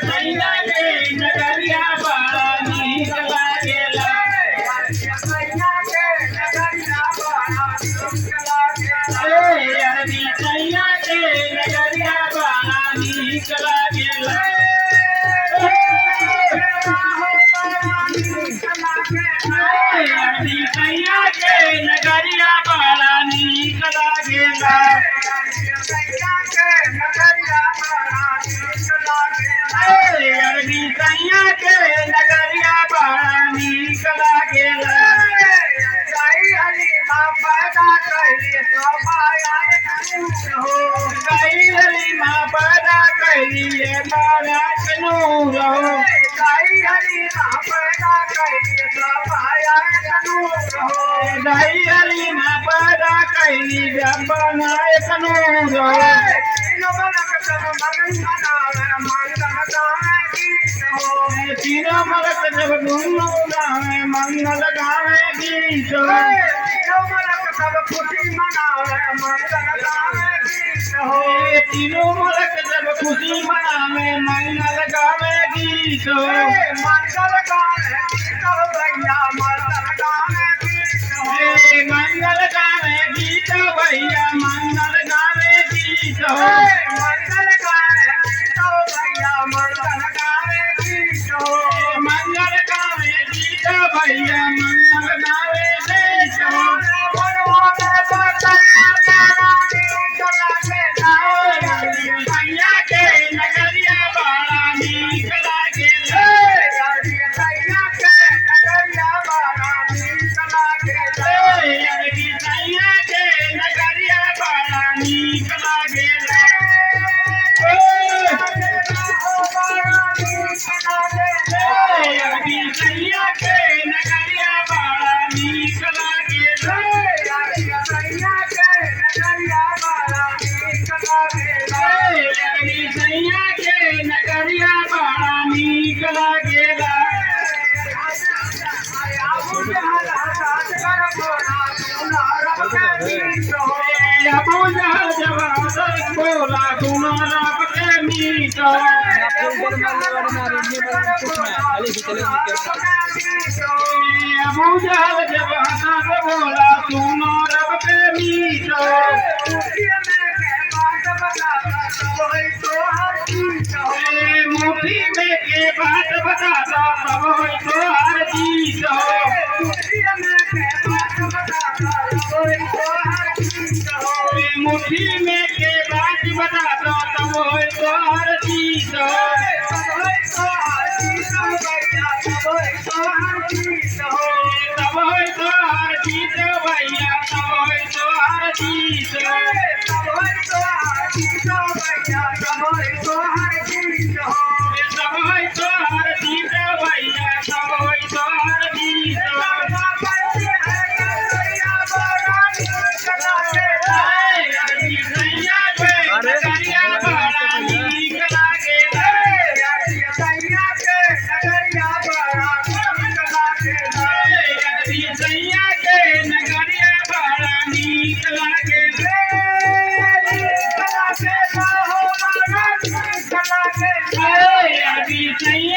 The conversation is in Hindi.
सैया के नगरिया बड़ा नीक लागेला। अरबी सैया के नगरिया बड़ा नीक लागेला। अरबी सैया के नगरिया बड़ा नीक लागेला। अरबी सैया के नगरिया बड़ा नीक लागेला। गई हलीमा पैदा कैलिए माया कनूर हो। गई हलीमा पैदा कैली जब बनाए कनूर हो। तीनों मलक जब घूमो गावे मंगल गावे गीत। तीनों मलक जब खुशी मनावे मंगल गावे गीत। मंगल गावे गीत भैया मंगल गावे गीत। मंगल गावे गीत भैया मंगल गावे गीत। मंगल गावे गीत भैया मंगल गावे गीत। मंगल गावे गीत भैया मंगल गावे गीत। सैया के नगरिया बड़ा नीक लागेला। अरबी सैया के नगरिया बड़ा नीक लागेला। अरबी सैया के नगरिया बड़ा नीक लागेला। अरबी सैया के नगरिया बड़ा नीक लागेला। अबू जहल जवान बोला सुनो रब के मीत। अबू जहल जवान बोला सुनो रब के मीत। मुट्ठी में के बात बताता सब होई तो हर जीत। मुट्ठी में के बात बताता सब होई तो हर जीत। सब होई तो हर जीत भैया सब होई तो हर जीत भैया सब होई तो हर जीत। नहीं